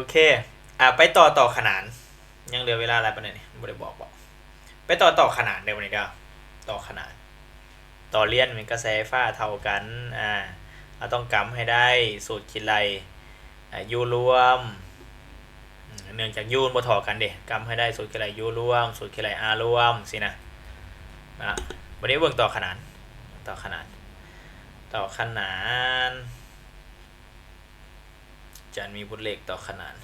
เคไปต่อขนานยังเหลือเวลาอะไรปะเนี่ยไม่ได้บอกไปต่อขนานเดี๋ยววันนี้ก็ต่อขนานต่อเลี่ยนมันกระแสไฟฟ้าเท่ากันเราต้องกำให้ได้สูตรคิดไรยูรวมเนื่องจากยูนบ่ถอกันเด็กำให้ได้สูตรคิดไรยูรวมสูตรคิดไรรวมสินะวันนี้เบิ่งต่อขนานต่อขนานต่อขนานจะมีบทเลขต่อขนาน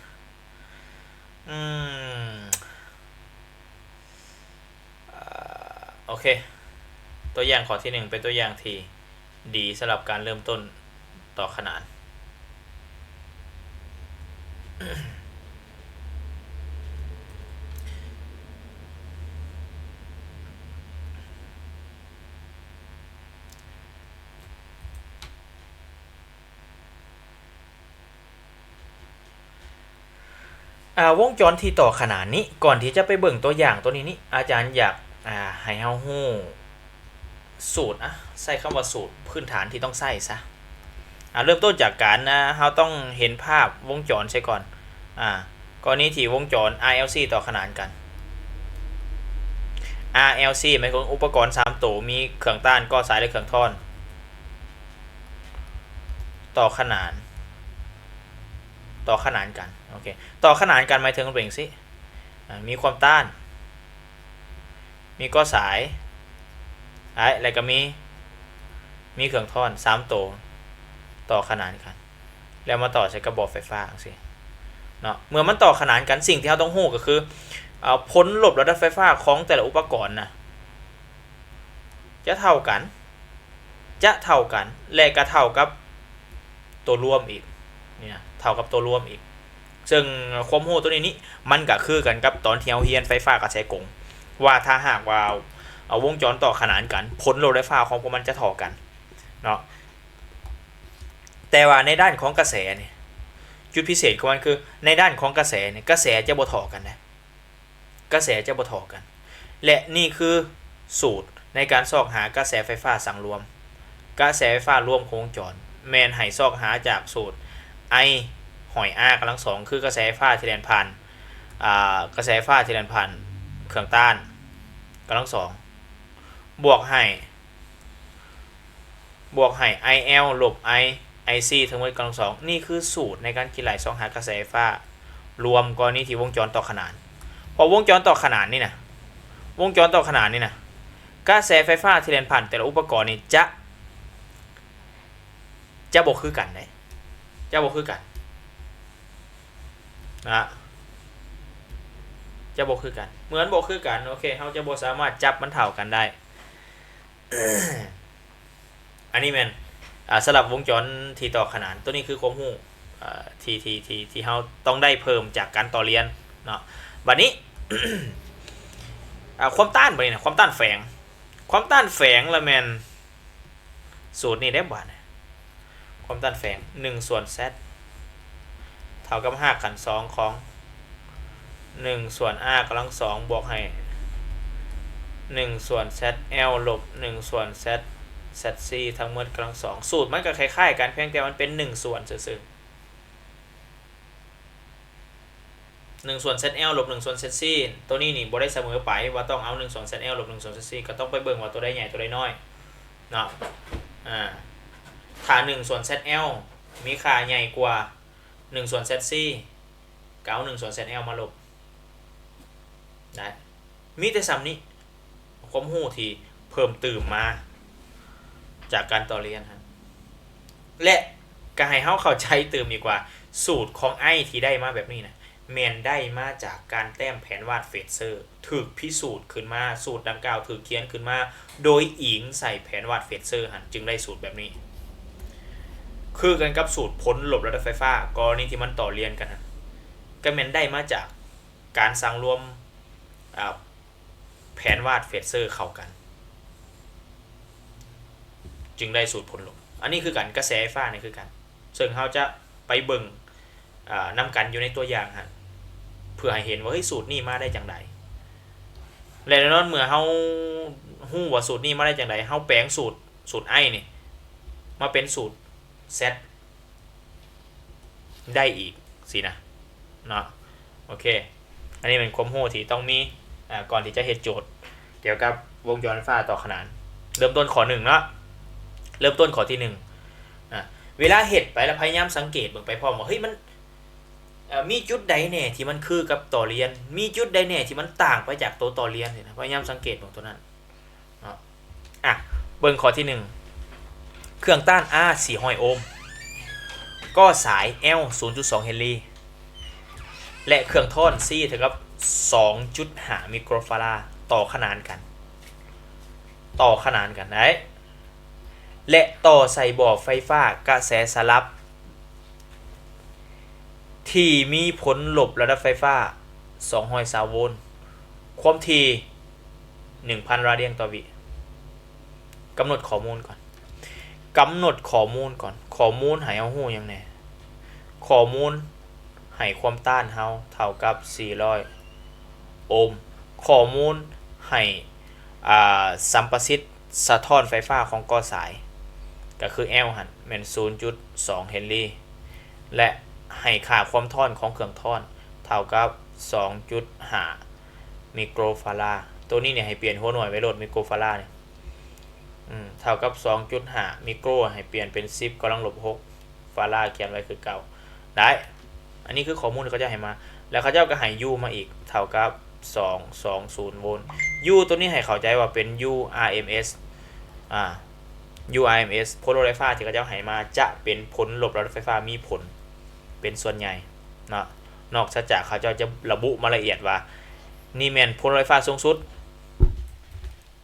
อืมโอเคตัวอย่างข้อที่1เป็นตัวอย่างที่ดีสำหรับการเริ่มต้นต่อขนานวงจรที่ต่อขนานนี้ก่อนที่จะไปเบิ่งตัวอย่างตัวนี้อาจารย์อยากให้เฮาฮู้สูตรใส่คำว่าสูตรพื้นฐานที่ต้องใส่ซะเริ่มต้นจากการเราต้องเห็นภาพวงจรใช่ก่อนกรณีที่วงจร RLC ต่อขนานกัน RLC หมายถึงอุปกรณ์3ตัวมีเครื่องต้านก่อสายและเครื่องท่อนต่อขนานกันโอเคต่อขนานกันหมายถึงเป็นสิมีความต้านมีก่อสายแล้วก็มีเครื่องท่อน3ตัวต่อขนานกันแล้วมาต่อใช้กระบอกไฟฟ้าสิเนาะเมื่อมันต่อขนานกันสิ่งที่เราต้องรู้ก็คือผลลบระดับไฟฟ้าของแต่ละอุปกรณ์จะเท่ากันและก็เท่ากับตัวรวมอีกเนี่ยเท่ากับตัวรวมอีกซึ่งความรู้ตัวนี้มันก็คือกันกับตอนที่เราเรียนไฟฟ้ากระแสกงว่าถ้าหากว่าวงจรต่อขนานกันผลลบไฟฟ้าของพวกมันจะเท่ากันเนาะแต่ว่าในด้านของกระแสเนี่ยจุดพิเศษของมันคือในด้านของกระแสเนี่ยกระแสจะบ่เท่ากันนะกระแสจะบ่เท่ากันและนี่คือสูตรในการซอกหากระแสไฟฟ้าสังรวมกระแสไฟฟ้ารวมของวงจรแมนให้ซอกหาจากสูตร I หอย R กำลังสองคือกระแสไฟฟ้าที่แล่นผ่านกระแสไฟฟ้าที่แล่นผ่านเครื่องต้านกำลังสองบวกให้ IL ลบ IC ทั้งหมดกำลังสองนี่คือสูตรในการคิดไหลซอกหากระแสไฟฟ้ารวมกรณีที่วงจรต่อขนานพอวงจรต่อขนานนี่นะกระแสไฟฟ้าที่แล่นผ่านแต่ละอุปกรณ์นี่จะบ่คือกันได้จะบ่คือกันนะจะบ่คือกันเหมือนบ่คือกันโอเคเราจะบ่สามารถจับมันเท่ากันได้ อันนี้แม่นสลับวงจรที่ต่อขนานตัวนี้คือความรู้ที่เราต้องได้เพิ่มจากการต่อเรียนเนาะบัดนี้ ความต้านบัดนี้นะความต้านแฝงละแม่นสูตรนี้ได้บ่ความต้านแฝง1ส่วน z เท่ากับ5 ขัน 2ของ1ส่วน r กำลัง2บวกให้1ส่วน zl ลบ1ส่วน zc ทั้งหมดกำลัง2สูตรมันก็คล้ายๆกันเพียงแต่มันเป็น1ส่วนซื่อๆ1ส่วน zl ลบ1ส่วน zc ตัวนี้นี่บ่ได้เสมอไปว่าต้องเอา1ส่วน zl ลบ1ส่วน zc ก็ต้องไปเบิ่งว่าตัวใดใหญ่ตัวใดน้อยเนาะถ้า1ส่วน zl มีค่าใหญ่กว่า1ส่วน zc ก็เอา1ส่วน zl มาลบได้มีแต่ซ้ำนี้ความรู้ที่เพิ่มเติมมาจากการต่อเรียนครับและก็ให้เฮาเข้าใจเติมอีกว่าสูตรของไอที่ได้มาแบบนี้นะแม่นได้มาจากการแต้มแผนวาดเฟเซอร์ถูกพิสูจน์ขึ้นมาสูตรดังกล่าวถูกเขียนขึ้นมาโดยอิงใส่แผนวาดเฟเซอร์จึงได้สูตรแบบนี้คือกันกับสูตรผลลบระดับไฟฟ้ากรณีที่มันต่อเรียนกันก็แม่นได้มาจากการสั่งรวมแผนวาดเฟเซอร์เข้ากันจึงได้สูตรผลลบอันนี้คือกันกระแสไฟฟ้านี่คือกันซึ่งเราจะไปเบิ่งนำกันอยู่ในตัวอย่างเพื่อให้เห็นว่าสูตรนี้มาได้จังไดและแน่นอนเมื่อเราฮู้ว่าสูตรนี้มาได้จังไดเราแปลงสูตร I นี่มาเป็นสูตร Z ได้อีกสินะ เนาะโอเคอันนี้เป็นความรู้ที่ต้องมีก่อนที่จะเฮ็ดโจทย์เกี่ยวกับวงจรไฟฟ้าต่อขนานเริ่มต้นข้อ1เนาะเริ่มต้นข้อที่1เวลาเฮ็ดไปแล้วพยายามสังเกตเบิ่งไปพร้อมว่าเฮ้ยมันมีจุดใดแน่ที่มันคือกับต่อเรียนมีจุดใดแน่ที่มันต่างไปจากตัวต่อเรียนเนี่ยนะพยายามสังเกตตรงตัวนั้นเนาะเบิ่งข้อที่1เครื่องต้าน R 400 โอห์มก็สาย L 0.2 เฮนรี่และเครื่องท่อน C เท่ากับ 2.5 มิโครฟาราด์ต่อขนานกันได้และต่อใส่บ่อไฟฟ้ากระแสสลับที่มีผลลบระดับไฟฟ้า220 โวลต์ความถี่ 1,000 ราเดียนต่อวิกำหนดข้อมูลก่อนข้อมูลให้เฮาฮู้หยังแน่ข้อมูลให้ความต้านเฮาเท่ากับ400โอห์มข้อมูลให้สัมประสิทธิ์สะท้อนไฟฟ้าของกอสายก็คือ L หั่นแม่น 0.2 เฮนรี่และให้ค่าความท่อนของเครื่องท่อนเท่ากับ 2.5 มิโครฟาราด์ตัวนี้เนี่ยให้เปลี่ยนหัวหน่วยไว้โหลดมิโครฟาราด์เนี่ยเท่ากับ 2.5 มิโครให้เปลี่ยนเป็น10กำลังลบ6ฟาราด์เขียนไว้คือเก่าได้อันนี้คือข้อมูลที่เขาจะให้มาแล้วเขาเจ้าก็ให้ U มาอีกเท่ากับ220 โวลต์ U ตัวนี้ให้เข้าใจว่าเป็น URMS URMS ผลลดไฟฟ้าที่เขาเจ้าให้มาจะเป็นผลลบระดับไฟฟ้ามีผลเป็นส่วนใหญ่เนาะนอกจากเขาเจ้าจะระบุมาละเอียดว่านี่แม่นผลลดไฟฟ้าสูงสุด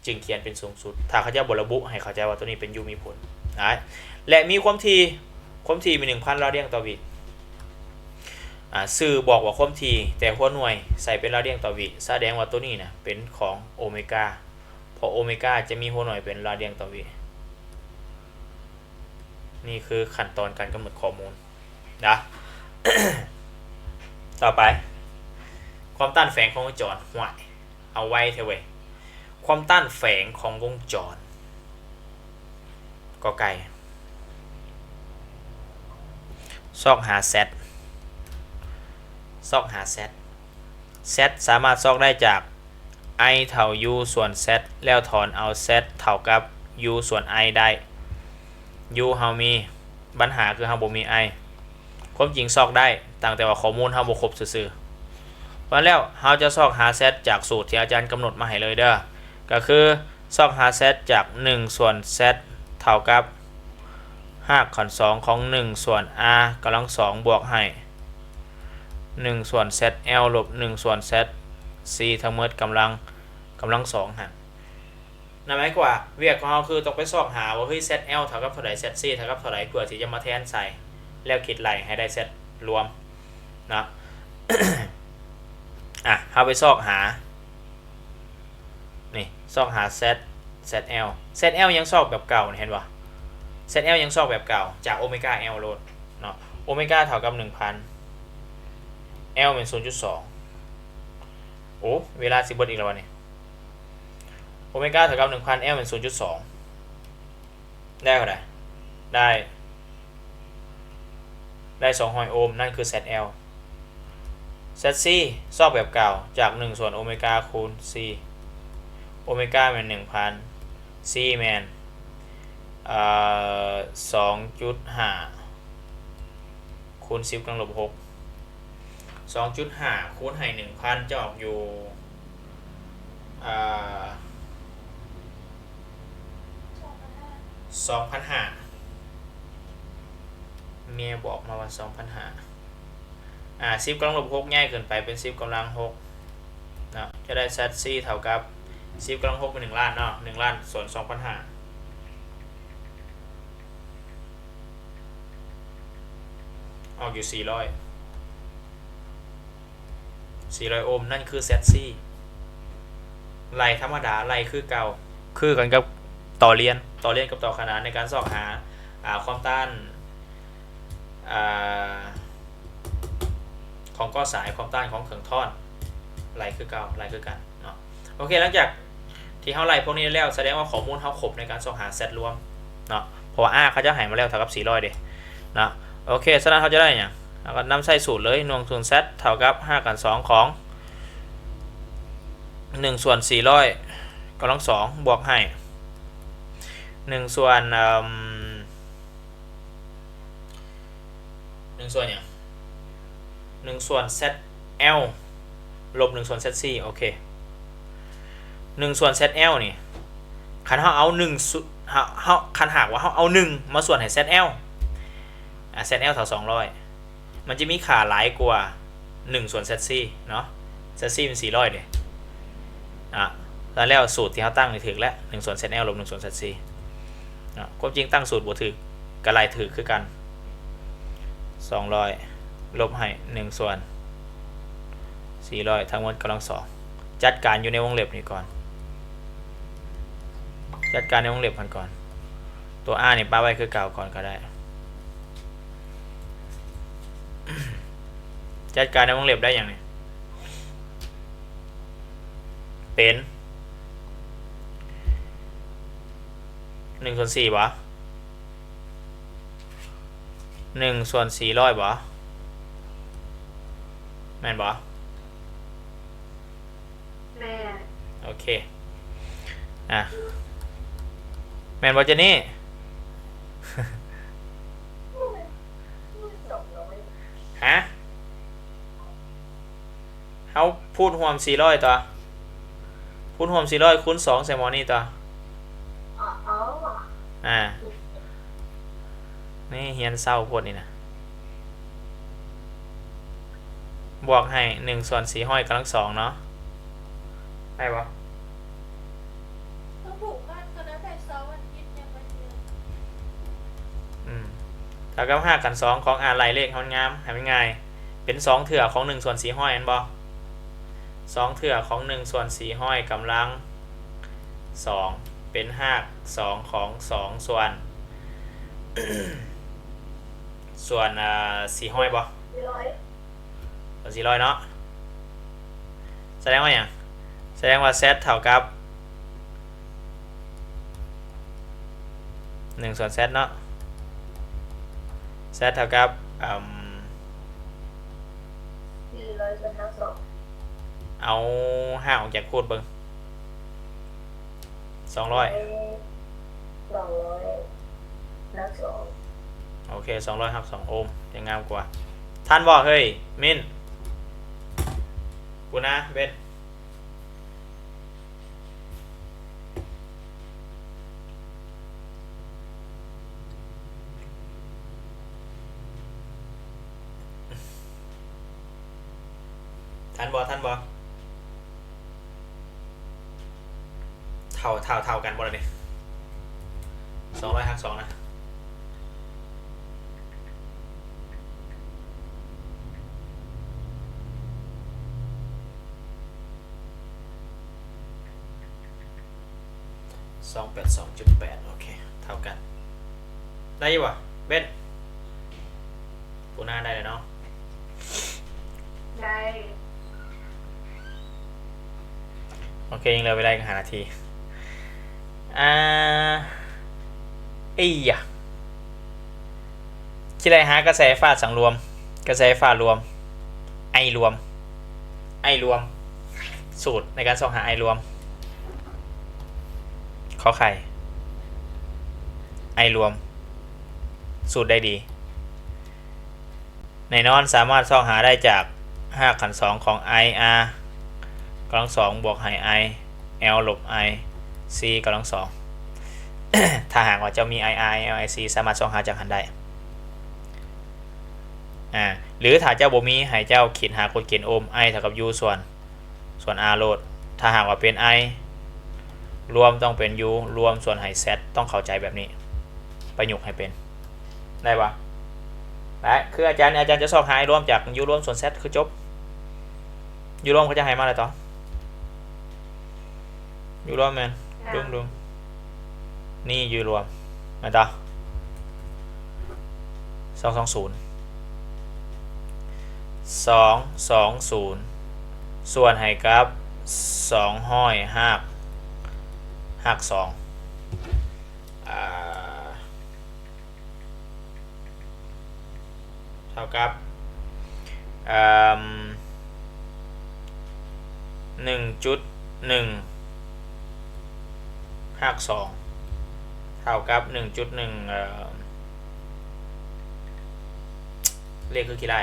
จึงเขียนเป็นสูงสุดถ้าเขาเจ้าบ่ระบุให้เข้าใจว่าตัวนี้เป็น U มีผลนะและมีความถี่มี 1,000 ราเดียนต่อวิสื่อบอกว่าความถี่แต่หัวหน่วยใส่เป็นราเดียนต่อวิแสดงว่าตัวนี้นะเป็นของโอเมก้าเพราะโอเมก้าจะมีหัวหน่วยเป็นราเดียนต่อวินี่คือขั้นตอนการกำหนดข้อมูลนะ ต่อไปความต้านแฝงของวงจรห่วยเอาไว้เถอะเว้ยความต้านแฝงของวงจรกอไก่ซอกหาเซตZ สามารถซอกได้จาก i เท่า u ส่วน z แล้วถอนเอา z เท่ากับ u ส่วน i ได้ u เฮามีปัญหาคือเฮาบ่มี i ความจริงซอกได้ตั้งแต่ว่าข้อมูลเฮาบ่ครบซื่อๆเพราะแล้วเฮาจะซอกหา z จากสูตรที่อาจารย์กำหนดมาให้เลยเด้อก็คือซอกหา z จาก1ส่วน z เท่ากับ5ส่วน2ของ1ส่วน r กำลัง2บวกให้1ส่วน zl ลบ1ส่วน zc ทั้งหมดกำลัง2หันนั่นหมายความว่าเวียกของเราคือต้องไปซอกหาว่าเฮ้ย zl เท่ากับเท่าไหร่ zc เท่ากับเท่าไหร่เพื่อที่จะมาแทนใส่แล้วคิดไล่ให้ได้เซตรวมนะ เอาไปซอกหานี่ซอกหา zl ยังซอกแบบเก่าเห็นป่ะ zl ยังซอกแบบเก่าจากโอเมก้า l โลดเนาะโอเมก้าเท่ากับ 1,000L เป็น 0.2 โอ้เวลาสิบเบิดอีกแล้ววะเนี่ยโอเมก้าเท่ากับ 1,000 L เป็น 0.2 ได้เท่าไหร่ได้200 โอห์มนั่นคือ ZL ZC ซอกแบบเก่าจาก1ส่วนโอเมก้าคูณ C โอเมก้าเป็น 1,000 C แมน2.5 คูณ 10 กำลังลบ6 2.5 คูณให้ 1,000 จะออกอยู่2,500 เมียบอกมาว่า 2,500 10 กำลังลบ6ง่ายเกินไปเป็น 10 กำลัง6นะจะได้ ZC เท่ากับ 10 กำลัง6เป็น1ล้านเนาะ1ล้านส่วน 2,500 ออกอยู่400 โอห์มนั่นคือ ZC ไล่ธรรมดาไล่คือเก่าคือกันกับต่อเรียนกับต่อขนานในการสอบหาความต้านของก้อสายความต้านของเครื่องท่อนไล่คือเก่าไล่คือกันเนาะโอเคหลังจากที่เขาไล่พวกนี้แล้วแสดงว่าข้อมูลเขาครบในการสอบหาเซตรวมเนาะเพราะว่าเขาจะหายมาแล้วเท่ากับ400เด้เนาะโอเคฉะนั้นเขาจะได้เนี่ย แล้วก็นำใส่สูตรเลยหน่วงส่วน z เท่ากับ5กัน2ของ1ส่วน400กำลัง2บวกให้1ส่วน1ส่วนอย่าง1ส่วน zl ลบ1ส่วน zc โอเค1ส่วน zl นี่คันเฮาเอา1เฮาคันหากว่าเฮาเอา1มาส่วนให้ zl zl เท่า200มันจะมีค่าหลายกว่า1ส่วน zc เนาะ zc เป็น400เด้แล้วสูตรที่เขาตั้งนี่ถึกแล้ว1ส่วน zl ลบ1ส่วน zc ความจริงตั้งสูตรบ่ถึกก็ไล่ถึกคือกัน200ลบให้1ส่วน400ทั้งหมดกำลัง2จัดการอยู่ในวงเล็บนี่ก่อนจัดการในวงเล็บก่อนตัว r นี่ป้าไว้คือเก่าก่อนก็ได้ จัดการในวงเล็บได้อย่างนี้เป็น1ส่วน4บ่1ส่วน400บ่แม่นบ่แม่โอเคแม่นบ่เจนี่ ฮะเขาพูดรวม400ตัวพูดรวม400คูณ2ใส่หมอนี่ตัวนี่เฮียนเศร้าพวดนี่นะบวกให้1ส่วน400กำลัง2เนาะได้ปะต้องถูกมากก็แล้วแต่2วันคิดยังไปเรียนเท่ากับ5กัน2ของไล่เลขเขางามให้มันง่ายเป็น2เถื่อของ1ส่วน400อันบ่2เถื่อของ1ส่วน400กำลัง2เป็น5 2ของ2ส่วน400บ่ส่วน400เนาะแสดงว่าอย่างแสดงว่า z เท่ากับ1ส่วน z เนาะ z เท่ากับ400ส่วน2เอา5ออกจากคูณเบิ่ง200นักโอเค200หัก2โอห์มจะงามกว่าท่านบอกเฮ้ยมินกูนะเบนท่านบอกเท่ากันบ่ล่ะนี่200หัก2นะ282.8โอเคเท่ากันได้ยังวะเบนปูหน้าได้เลยเนาะได้โอเคยังเหลือเวลาอีก5 นาทีคิดอะไรหากระแสไฟฟ้าสังรวมกระแสไฟฟ้ารวมไอรวมสูตรในการส่องหาไอรวมขอไข่ไอรวมสูตรได้ดีในนอนสามารถส่องหาได้จาก5 ขัน 2ของ IR กำลัง2บวกให้ I L ลบ I C กำลัง2 ถ้าหากว่าจะมี IR L I C สามารถส่องหาจากหันได้หรือถ้าเจ้าบ่มีให้เจ้าขีดหากฎเกณฑ์โอห์ม I เท่ากับ U ส่วน R โลดถ้าหากว่าเป็น I รวมต้องเป็น U รวมส่วนให้ Z ต้องเข้าใจแบบนี้ประยุกต์ให้เป็นได้ปะได้คืออาจารย์จะสอบหา I รวมจาก U รวมส่วน Z คือจบ U รวมเขาจะให้มาอะไรต่อ U รวมแมนดุงนี่ U รวมมาต่อ220ส่วนให้กับ200หัก2เท่ากับ 1.1 หัก2เท่ากับ 1.1เลขคือกี่ได้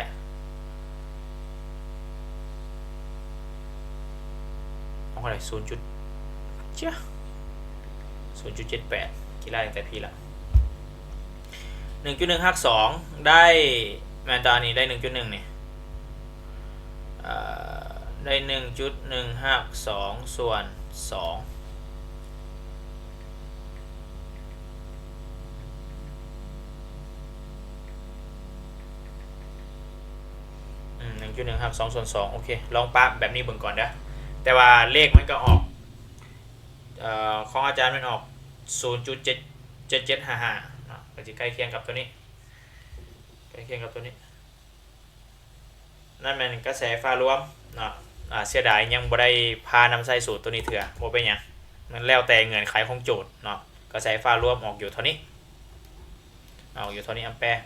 เอาเท่าไหร่0.78กี่ได้ตั้งแต่พี่ละ 1.1 หัก2ได้แมนตานี่ได้ 1.1 นี่ได้ 1.1 หัก2ส่วน2 1.1 หัก2ส่วน2โอเคลองปะแบบนี้เบิ่งก่อนเด้อแต่ว่าเลขมันก็ออกของอาจารย์มันออก 0.7755 เนาะก็จะใกล้เคียงกับตัวนี้ใกล้เคียงกับตัวนี้นั่นแม่นกระแสฟ้ารวมเนาะเสียดายยังบ่ได้พานำใส่สูตรตัวนี้เถื่อบ่เป็นหยังมันแล้วแต่เงื่อนไขของโจทย์เนาะกระแสฟ้ารวมออกอยู่เท่านี้ออกอยู่เท่านี้แอมแปร์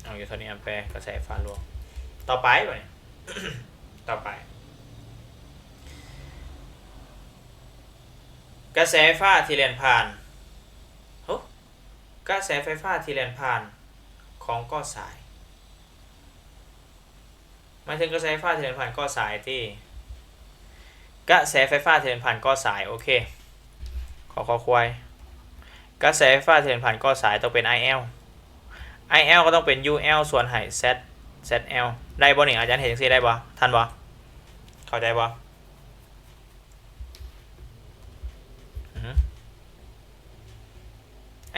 ออกอยู่เท่านี้แอมแปร์กระแสฟ้ารวมต่อไปบ่ ต่อไปกระแสไฟฟ้าที่แล่นผ่านกระแสไฟฟ้าที่แล่นผ่านของก้อสายหมายถึงกระแสไฟฟ้าที่แล่นผ่านก้อสายที่กระแสไฟฟ้าที่แล่นผ่านก้อสายโอเคขอควายกระแสไฟฟ้าที่แล่นผ่านก้อสายต้องเป็น IL ก็ต้องเป็น UL ส่วนให้ ZL ได้บ่นี่อาจารย์เห็นจังซี่ได้บ่ทันบ่เข้าใจบ่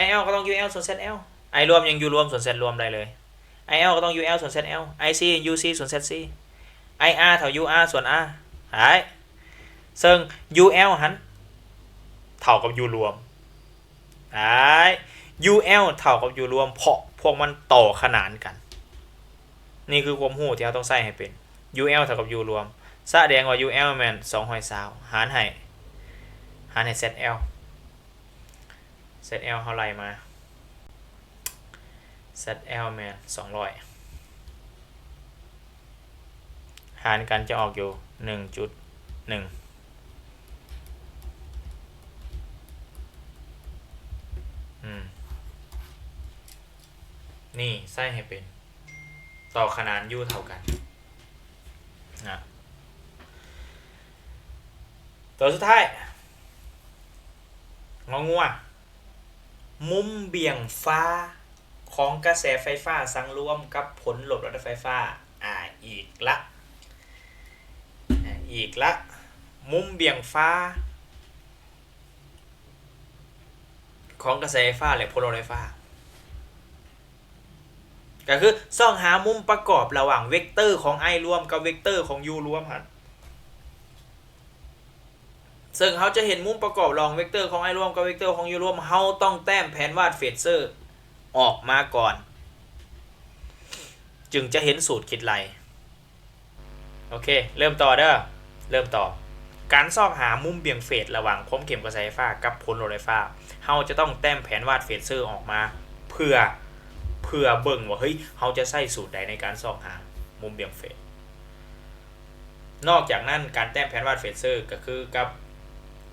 IL ก็ต้อง UL ส่วน ZL I รวมยัง U รวมส่วน Z รวมได้เลย IL ก็ต้อง UL ส่วน ZL IC UC ส่วน ZC IR เท่า UR ส่วน R หายซึ่ง UL หันเท่ากับ U รวมหาย UL เท่ากับ U รวมเพราะพวกมันต่อขนานกันนี่คือความรู้ที่เราต้องใส่ให้เป็น UL เท่ากับ U รวมแสดงว่า UL แม่น220หารให้ZL ZL เท่าไรมา ZL แม่น200หารกันจะออกอยู่ 1.1 นี่ใส่ให้เป็นต่อขนาน U เท่ากันนะตัวสุดท้ายงองัวมุมเบี่ยงฟ้าของกระแสไฟฟ้าสังรวมกับผลหลบรถไฟฟ้าอีกละมุมเบี่ยงฟ้าของกระแสไฟฟ้าและผลรถไฟฟ้าก็คือส่องหามุมประกอบระหว่างเวกเตอร์ของ I รวมกับเวกเตอร์ของ U รวมครับซึ่งเขาจะเห็นมุมประกอบรองเวกเตอร์ของ I รวมกับเวกเตอร์ของ U รวมเขาต้องแต้มแผนวาดเฟเซอร์ออกมาก่อนจึงจะเห็นสูตรคิดไลโอเคเริ่มต่อเด้อเริ่มต่อการซอกหามุมเบี่ยงเฟสระหว่างพรมเข็มกระแสไฟฟ้ากับผลรถไฟฟ้าเขาจะต้องแต้มแผนวาดเฟเซอร์ออกมาเพื่อเบิ่งว่าเฮ้ยเขาจะใส่สูตรใดในการซอกหามุมเบี่ยงเฟสนอกจากนั้นการแต้มแผนวาดเฟเซอร์ก็คือกับ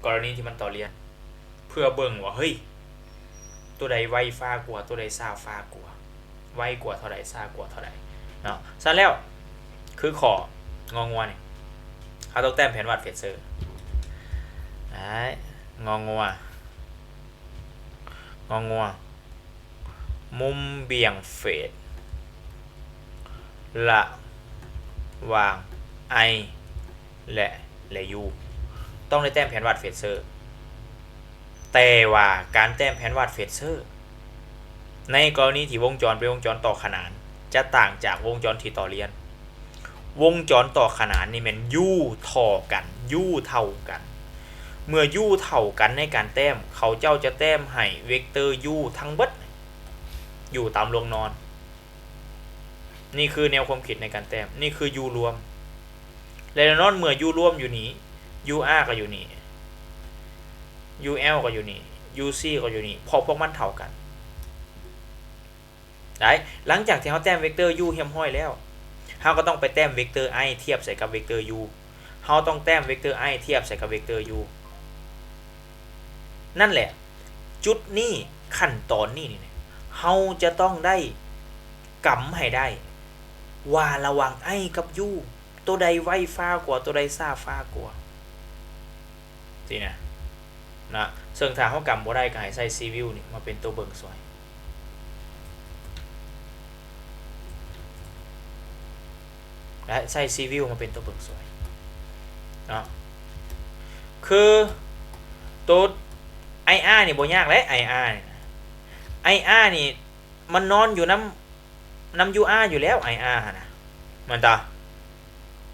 กรณีที่มันต่อเรียนเพื่อเบิ่งว่าเฮ้ยตัวใดไวฟ้ากว่าตัวใดซ่าฟ้ากว่าไวกว่าเท่าใดซ่ากว่าเท่าใดเนาะซะแล้วคือขององัวนี่เขาต้องแต้มแผนวาดเฟเซอร์งองัวมุมเบี่ยงเฟสระหว่าง I และ U ต้องได้แต้มแผนวาดเฟเซอร์แต่ว่าการแต้มแผนวาดเฟเซอร์ในกรณีที่วงจรเป็นวงจรต่อขนานจะต่างจากวงจรที่ต่อเรียนวงจรต่อขนานนี่มัน U เท่ากัน U เท่ากันเมื่อ U เท่ากันในการแต้มเขาเจ้าจะแต้มให้เวกเตอร์ U ทั้งเบิดอยู่ตามลงนอนนี่คือแนวความคิดในการแต้มนี่คือ U รวมและแน่นอนเมื่อ U รวมอยู่นี้ UR ก็อยู่นี่ UL ก็อยู่นี่ UC ก็อยู่นี่พอพวกมันเท่ากัน ได้หลังจากที่เราแต้มเวกเตอร์ u เรียบร้อยแล้วเราก็ต้องไปแต้มเวกเตอร์ i เทียบใส่กับเวกเตอร์ u เราต้องแต้มเวกเตอร์ i เทียบใส่กับเวกเตอร์ u นั่นแหละจุดนี้ขั้นตอนนี้นี่เราจะต้องได้กำให้ได้ว่าระหว่าง i กับ u ตัวใดไวฟ้ากว่าตัวใดซ่าฟ้ากว่าสินะซึ่งถ้าเรากำบ่ได้ก็ให้ใส่ civil นี่มาเป็นตัวเบิ่งสวยและใส่ civil มาเป็นตัวเบิ่งสวยเนาะคือตัว IR นี่บ่ยากเลย IR นี่ IR นี่มันนอนอยู่น้ำ UR อยู่แล้ว IR นะมันตา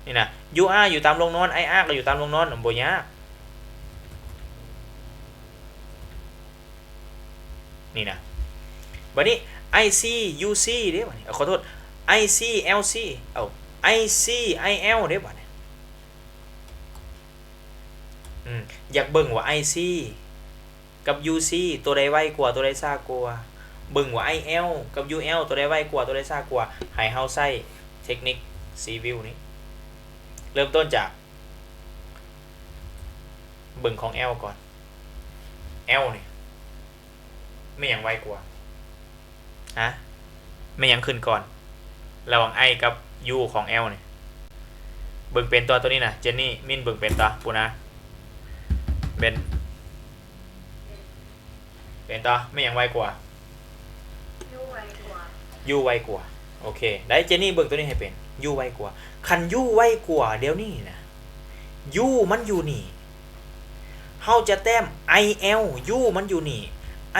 นี่นะ UR อยู่ตามโรงนอน IR ก็อยู่ตามโรงนอนบ่ยากนี่นะบัดนี้ IC UC เด้บัดนี้ขอโทษ IC LC IC IL เด้บัดนี้อยากเบิ่งว่า IC กับ UC ตัวใดไวกว่าตัวใดซ่ากว่าเบิ่งว่า IL กับ UL ตัวใดไวกว่าตัวใดซ่ากว่าให้เฮาใช้เทคนิค civil นี้เริ่มต้นจากเบิ่งของ L ก่อน L นี่ไม่ยังไวกว่าฮะไม่ยังขึ้นก่อนระหว่าง I กับ U ของ L นี่เบิ่งเป็นตัวนี้นะเจนนี่มินเบิ่งเป็นตัวปูนะเป็นต่อไม่ยังไวกว่า ยูไวกว่า U ไวกว่าโอเคได้เจนนี่เบิ่งตัวนี้ให้เป็น U ไวกว่าคัน U ไวกว่าเดี๋ยวนี้นะ U มันอยู่นี่เฮาจะแต้ม IL U มันอยู่นี่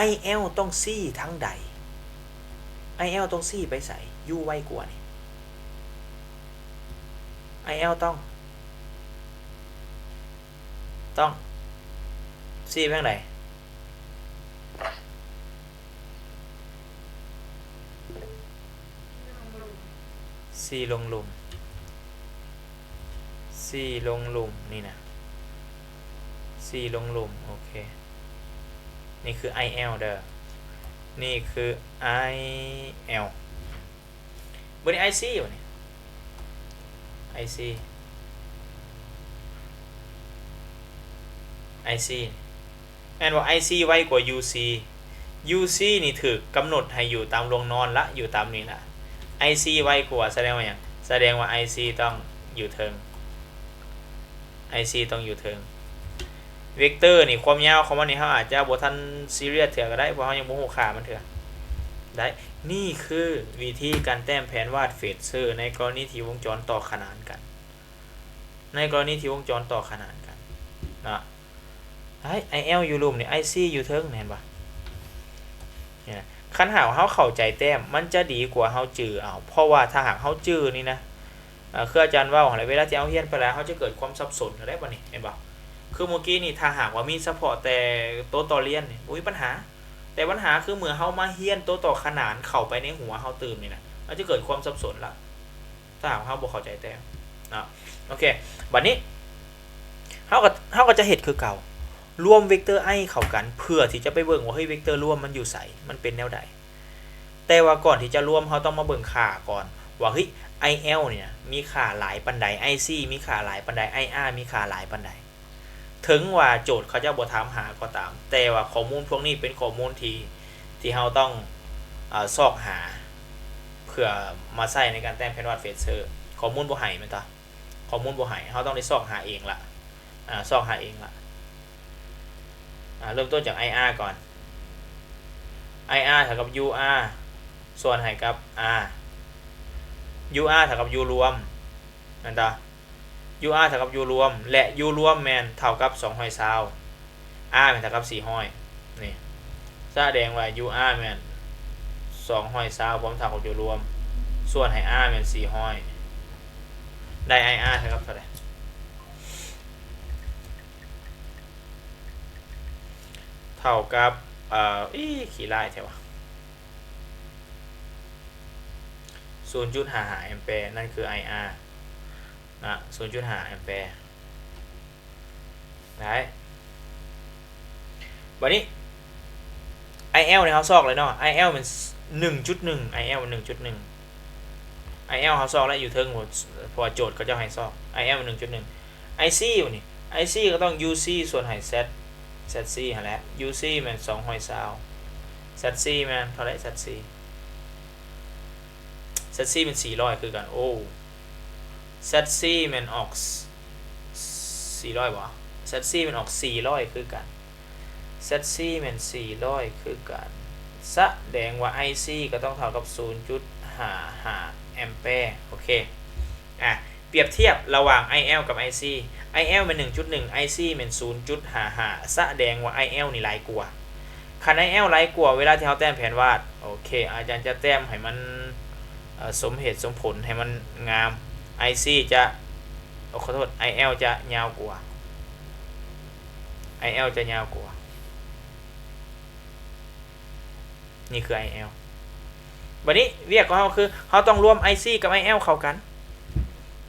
IL ต้อง C ทั้งใด IL ต้อง C ไปใส่ U ไวกว่านี่ IL ต้องC ไปทางใด4ลงหลุมนี่นะ4ลงหลุมโอเคนี่คือ IL เด้อนี่คือ IL บนนี้ IC วะนี่ IC แม่นว่า IC ไวกว่า UC นี่ถือกำหนดให้อยู่ตามโรงนอนละอยู่ตามนี้ละ IC ไวกว่าแสดงว่าอย่างแสดงว่า IC ต้องอยู่เทิง IC ต้องอยู่เทิงเวกเตอร์นี่ความยาวของมันนี่เขาอาจจะบ่ทันซีเรียสเถื่อก็ได้เพราะเขายังบ่ฮู้ค่ามันเถื่อได้นี่คือวิธีการแต้มแผนวาดเฟเซอร์ในกรณีที่วงจรต่อขนานกันนะIL อยู่หลุมนี่ IC อยู่เทิงเห็นป่ะเนี่ยคันหากเขาเข้าใจแต้มมันจะดีกว่าเขาจื้อเอาเพราะว่าถ้าหากเขาจื้อนี่นะคืออาจารย์ว่าอะไรเวลาที่เอาเฮียนไปแล้วเขาจะเกิดความสับสนอะไรป่ะนี่เห็นป่ะคือเมื่อกี้นี่ถ้าหากว่ามีเฉพาะแต่โต๊ะต่อเรียนนี่อุ้ยปัญหาแต่ปัญหาคือเมื่อเขามาเฮียนโต๊ะต่อขนานเข้าไปในหัวเขาตื่นนี่นะมันจะเกิดความสับสนละถ้าหากเขาบ่เข้าใจแต้มโอเคบัดนี้เขาก็จะเห็นคือเก่ารวมเวกเตอร์ i เข้ากันเพื่อที่จะไปเบิ่งว่าเฮ้ยเวกเตอร์รวมมันอยู่ไสมันเป็นแนวใดแต่ว่าก่อนที่จะรวมเขาต้องมาเบิ่งค่าก่อนว่าเฮ้ย IL เนี่ยมีค่าหลายปานใด IC มีค่าหลายปานใด IR มีค่าหลายปานใดถึงว่าโจทย์เขาจะบ่ถามหาก็ตามแต่ว่าข้อมูลพวกนี้เป็นข้อมูลที่เราต้องซอกหาเพื่อมาใช้ในการแต้มแผนวาดเฟเซอร์ข้อมูลบ่ให้แม่นตาข้อมูลบ่ให้เราต้องได้ซอกหาเองล่ะซอกหาเองล่ะเริ่มต้นจาก IR ก่อน IR เท่ากับ UR ส่วนให้กับ R UR เท่ากับ U รวมนั่นตา UR เท่ากับ U รวมและ U รวมแมนเท่ากับ220 R แมนเท่ากับ400นี่แสดงว่า UR แมน220ผมเท่ากับ U รวมส่วนให้ R แมน400ได้ IR เท่ากับเท่าไหร่เท่ากับขี้ไล่ใช่ปะ 0.55 แอมแปร์นั่นคือ IR นะ 0.5 แอมแปร์ได้วันนี้ IL เนี่ยเขาซอกเลยเนาะ IL มัน 1.1 IL 1.1 IL เขาซอกแล้วอยู่เทิงหมดพอโจทย์เขาจะให้ซอก IL 1.1 IC อยู่นี่ IC ก็ต้อง UC ส่วนให้ ZC หาแล้ว UC มัน220 ZC มันเท่าไหร่ ZC เป็น400คือกันโอ้ ZC มันออก400บ่ ZC มันออก400คือกัน ZC มัน400คือกันแสดงว่า IC ก็ต้องเท่ากับ 0.55 แอมแปร์โอเคเปรียบเทียบระหว่าง IL กับ IC IL เป็น 1.1 IC เป็น 0.55 แสดงว่า IL นี่หลายกว่าคัน IL หลายกว่าเวลาที่เราแต้มแผนวาดโอเคอาจารย์จะแต้มให้มันสมเหตุสมผลให้มันงาม IC จะขอโทษ IL จะยาวกว่า IL จะยาวกว่านี่คือ IL วันนี้เรียกของเราคือเราต้องรวม IC กับ IL เข้ากัน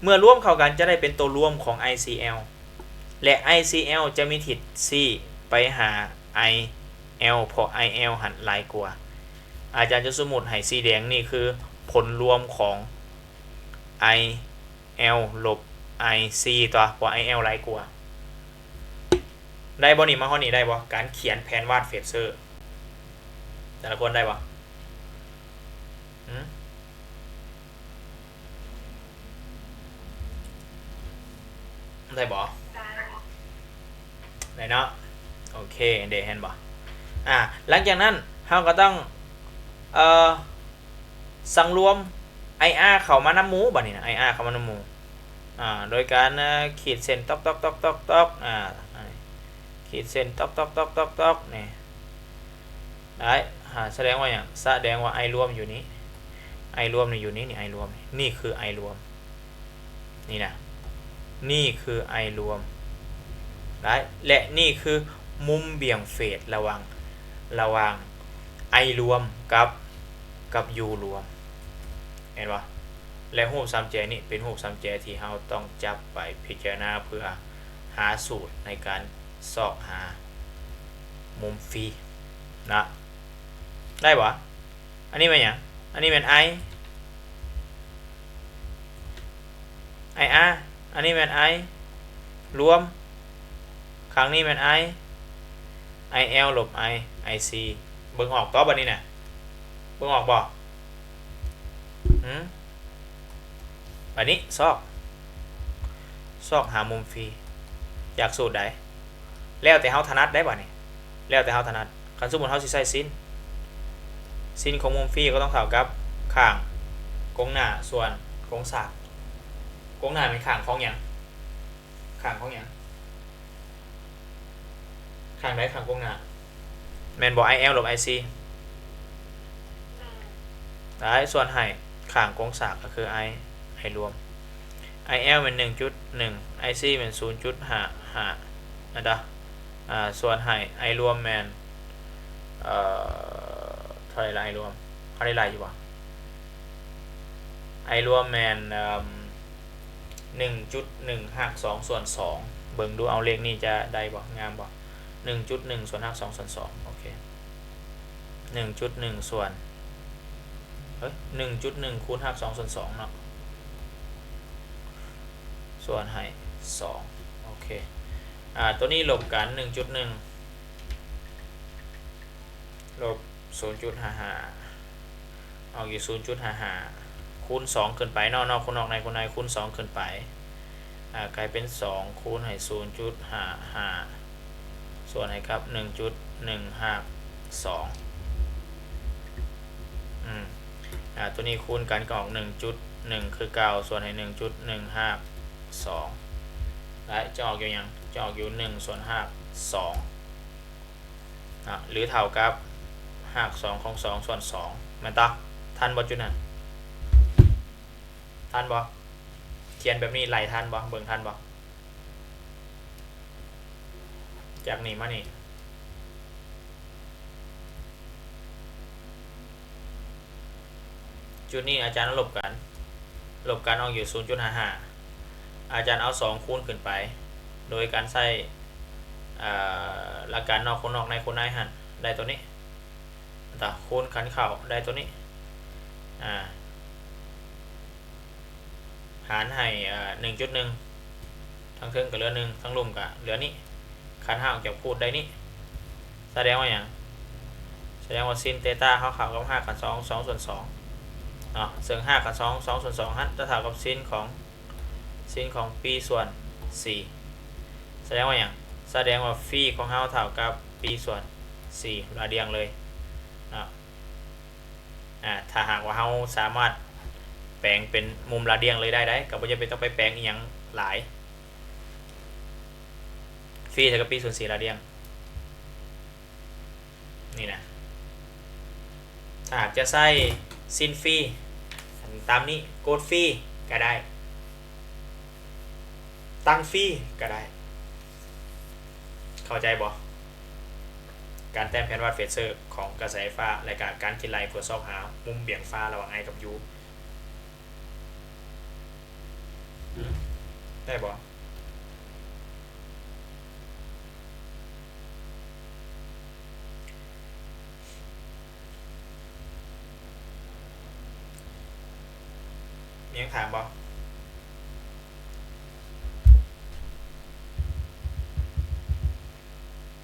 เมื่อรวมเข้ากันจะได้เป็นตัวรวมของ ICL และ ICL จะมีทิศ C ไปหา IL เพราะ IL หันหลายกว่าอาจารย์จะสมมุติให้สีแดงนี่คือผลรวมของ IL ลบ IC ตัวเพราะ IL หลายกว่าได้บ่นี่มาข้อนี้ได้บ่การเขียนแผนวาดเฟเซอร์แต่ละคนได้บ่ได้บ่ได้เนาะโอเคเดี๋ยวเห็นบ่หลังจากนั้นเราก็ต้องสั่งรวม IR เข้ามาน้ำหมูบ่นี่นะ IR เข้ามาน้ำหมูโดยการขีดเส้นตอกขีดเส้นตอกนี่ได้แสดงว่าอย่างแสดงว่า I รวมอยู่นี้ I รวมนี่อยู่นี้นี่ I รวมนี่คือ I รวมนี่นะนี่คือ I รวมได้และนี่คือมุมเบี่ยงเฟสระหว่าง I รวมกับ U รวมเห็นปะและรูปสามแจนี่เป็นรูปสามแจที่เราต้องจับไปพิจารณาเพื่อหาสูตรในการซอกหามุมฟรีนะได้ปะอันนี้เป็นอย่างอันนี้เป็น IR อันนี้เป็น I รวมครั้งนี้เป็น IL ลบ IC เบิ่งออกต่อบัดนี้น่ะเบิ่งออกบ่บัดนี้ซอกหามุมฟรีจากสูตรใดแล้วแต่เฮาถนัดได้บ่นี่แล้วแต่เฮาถนัดคันสมมุติเฮาสิใช้sinของมุมฟรีก็ต้องเท่ากับข้างกงหน้าส่วนกงสากกงหน้าเป็นข้างของหยังข้างของหยังข้างใดข้างกงหน้าแม่นบ่ IL ลบ IC ได้ส่วนให้ข้างกงสากก็คือ I รวม IL เป็น 1.1 IC เป็น 0.55 นะจ๊ะส่วนให้ I รวมแม่นเท่าไหร่ละ I รวมเขาได้ไล่อยู่บ่ I รวมแม่น1.1 หัก2ส่วน2เบิ่งดูเอาเลขนี้จะได้บ่งามบ่ 1.1 ส่วนหัก2ส่วน2โอเค 1.1 ส่วน 1.1 คูณหัก2ส่วน2เนาะส่วนให้2โอเคตัวนี้ลบกัน 1.1 ลบ 0.55 ออกอยู่ 0.55 คูณ2ขึ้นไปนอกคูณออกในคูณในคูณ2ขึ้นไปกลายเป็น2คูณให้ 0.55 ส่วนให้ครับ 1.1 หัก2ตัวนี้คูณกันก็ออก 1.1 คือ9ส่วนให้ 1.1 หัก2และจะออกอยู่ยังจะออกอยู่1ส่วนหัก2หรือเท่ากับหัก2ของ2ส่วน2แม่นตะทันบ่จุดนั้นทันบ่เขียนแบบนี้ไหลทันบ่เบิ่งทันบ่จากนี้มานี่จุดนี้อาจารย์ลบกันออกอยู่ 0.55 อาจารย์เอา2คูณขึ้นไปโดยการใช้หลักการนอกคูณนอกในคูณในหั่นได้ตัวนี้ ต่อคูณขันเข่าได้ตัวนี้หารให้1.1ทั้งเทิงก็เหลือ1ทั้งลุ่มก็เหลือนี้ขัน5ออกจากพูดได้นี้แสดงว่าอย่างแสดงว่าซินเตต้าเขากับ5กับ2 2ส่วน2เนาะซึ่ง5กับ2 2ส่วน2ฮะจะเท่ากับซินของปีส่วน4แสดงว่าอย่างแสดงว่าฟีของเฮาเท่ากับปีส่วน4ระเดียงเลยเนาะถ้าหากว่าเฮาสามารถแปลงเป็นมุมระเดียงเลยได้ก็บ่จำเป็นต้องไปแปลงอีหยังหลายฟีเท่ากับปีส่วน4ระเดียงนี่นะถ้าหากจะใส่ซินฟีตามนี้โกดฟีก็ได้ตั้งฟีก็ได้เข้าใจบ่การแต้มแผนวาดเฟเซอร์ของกระแสไฟฟ้าและการคิดไล่เพื่อซอกหามุมเบี่ยงฟ้าระหว่าง I กับ U ได้บ่มีคำถามบ่